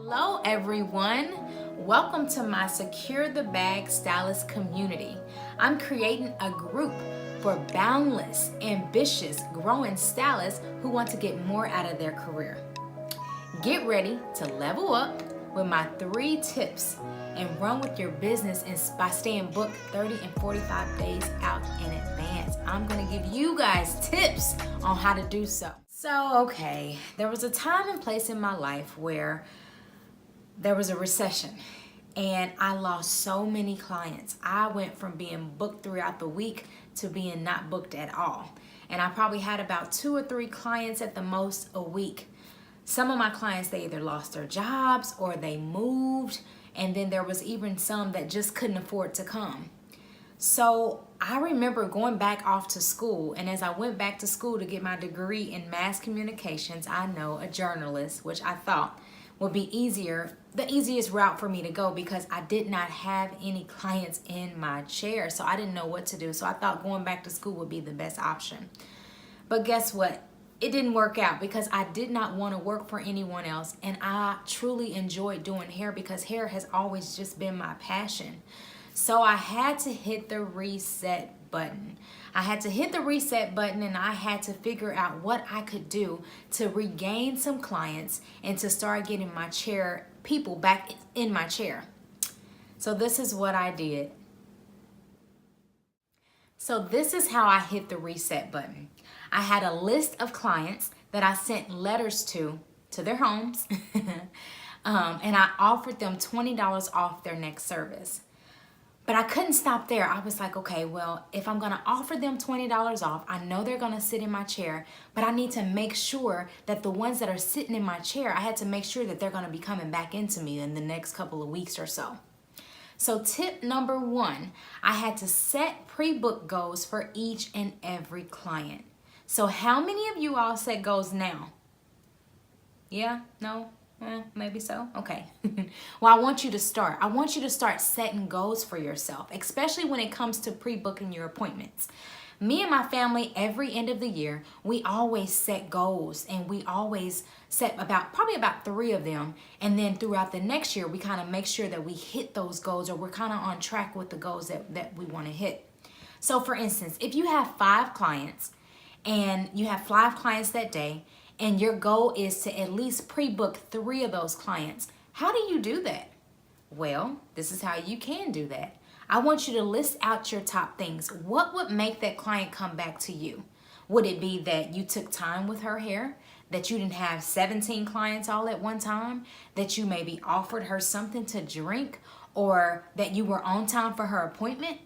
Hello everyone, welcome to my Secure the Bag Stylist community. I'm creating a group for boundless, ambitious, growing stylists who want to get more out of their career. Get ready to level up with my 3 tips and run with your business by staying booked 30 and 45 days out in advance. I'm gonna give you guys tips on how to do so. Okay, there was a time and place in my life where there was a recession and I lost so many clients. I went from being booked throughout the week to being not booked at all. And I probably had about 2 or 3 clients at the most a week. Some of my clients, they either lost their jobs or they moved, and then there was even some that just couldn't afford to come. So I remember going back off to school, and as I went back to school to get my degree in mass communications, I know a journalist, which I thought would be the easiest route for me to go because I did not have any clients in my chair, so I didn't know what to do. So I thought going back to school would be the best option. But guess what? It didn't work out because I did not want to work for anyone else, and I truly enjoyed doing hair because hair has always just been my passion. So I had to hit the reset button. I had to hit the reset button and I had to figure out what I could do to regain some clients and to start getting my chair, people back in my chair. So this is what I did. So this is how I hit the reset button. I had a list of clients that I sent letters to their homes and I offered them $20 off their next service. But I couldn't stop there. I was like, okay, well, if I'm gonna offer them $20 off, I know they're gonna sit in my chair, but I need to make sure that the ones that are sitting in my chair, I had to make sure that they're gonna be coming back into me in the next couple of weeks or so. So tip number 1, I had to set pre-book goals for each and every client. So how many of you all set goals now? Yeah? No? Maybe so. Okay. Well, I want you to start. I want you to start setting goals for yourself, especially when it comes to pre-booking your appointments. Me and my family, every end of the year, we always set goals, and we always set probably about 3 of them. And then throughout the next year, we kind of make sure that we hit those goals, or we're kind of on track with the goals that we want to hit. So for instance, if you have 5 clients and you have 5 clients that day, and your goal is to at least pre-book 3 of those clients, how do you do that? Well, this is how you can do that. I want you to list out your top things. What would make that client come back to you? Would it be that you took time with her hair? That you didn't have 17 clients all at one time? That you maybe offered her something to drink? Or that you were on time for her appointment?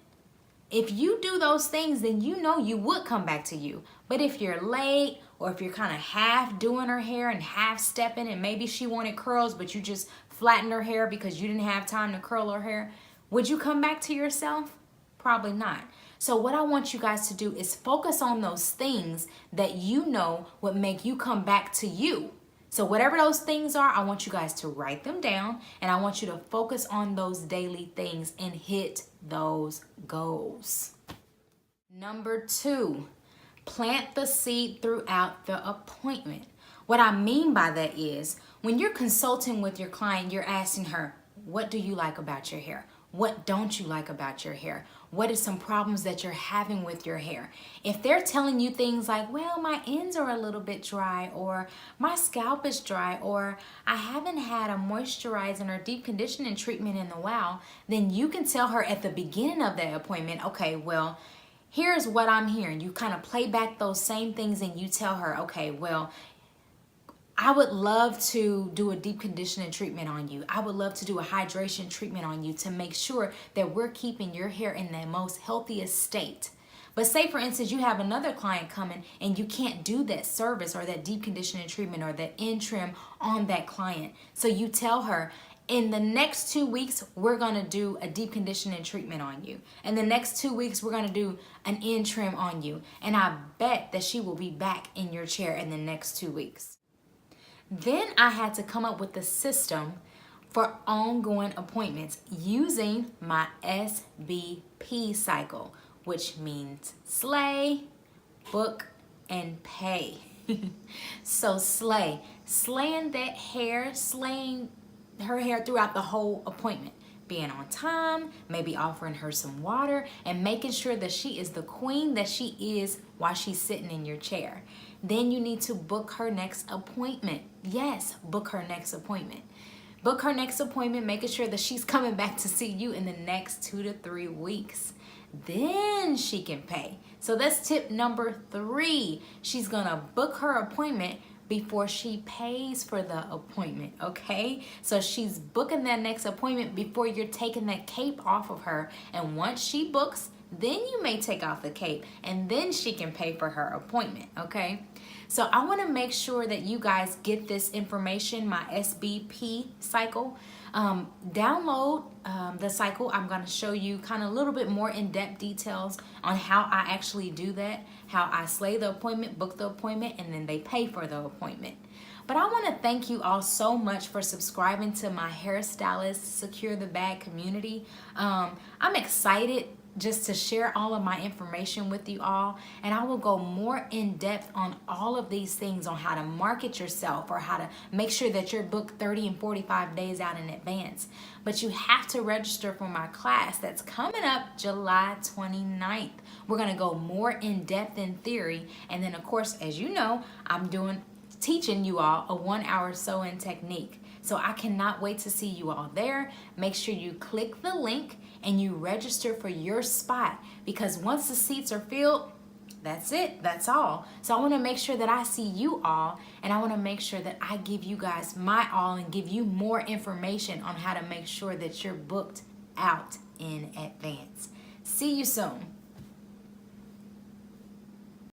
If you do those things, then you know you would come back to you. But if you're late, or if you're kind of half doing her hair and half stepping, and maybe she wanted curls, but you just flattened her hair because you didn't have time to curl her hair, would you come back to yourself? Probably not. So what I want you guys to do is focus on those things that you know would make you come back to you. So whatever those things are, I want you guys to write them down, and I want you to focus on those daily things and hit those goals. Number 2, plant the seed throughout the appointment. What I mean by that is when you're consulting with your client, you're asking her, what do you like about your hair? What don't you like about your hair? What are some problems that you're having with your hair? If they're telling you things like, well, my ends are a little bit dry, or my scalp is dry, or I haven't had a moisturizing or deep conditioning treatment in a while, then you can tell her at the beginning of the appointment, okay, well, here's what I'm hearing. You kind of play back those same things and you tell her, okay, well, I would love to do a deep conditioning treatment on you. I would love to do a hydration treatment on you to make sure that we're keeping your hair in the most healthiest state. But say, for instance, you have another client coming and you can't do that service or that deep conditioning treatment or that end trim on that client. So you tell her, in the next 2 weeks, we're gonna do a deep conditioning treatment on you. And the next 2 weeks, we're gonna do an end trim on you. And I bet that she will be back in your chair in the next 2 weeks. Then I had to come up with a system for ongoing appointments using my SBP cycle, which means slay, book, and pay. So slay, slaying that hair, slaying her hair throughout the whole appointment. Being on time, maybe offering her some water, and making sure that she is the queen that she is while she's sitting in your chair. Then you need to book her next appointment. Yes, book her next appointment. Book her next appointment, making sure that she's coming back to see you in the next 2 to 3 weeks. Then she can pay. So that's tip number 3. She's gonna book her appointment before she pays for the appointment, okay? So she's booking that next appointment before you're taking that cape off of her. And once she books, then you may take off the cape and then she can pay for her appointment, okay? So I wanna make sure that you guys get this information, my SBP cycle. Download the cycle. I'm gonna show you kind of a little bit more in-depth details on how I actually do that, how I slay the appointment, book the appointment, and then they pay for the appointment. But I want to thank you all so much for subscribing to my hairstylist Secure the Bag community. I'm excited just to share all of my information with you all, and I will go more in depth on all of these things, on how to market yourself or how to make sure that you're booked 30 and 45 days out in advance. But you have to register for my class that's coming up July 29th. We're gonna go more in depth in theory, and then of course, as you know, I'm teaching you all a 1-hour sewing technique. So I cannot wait to see you all there. Make sure you click the link and you register for your spot, because once the seats are filled, that's it, that's all. So I want to make sure that I see you all, and I want to make sure that I give you guys my all and give you more information on how to make sure that you're booked out in advance. See you soon.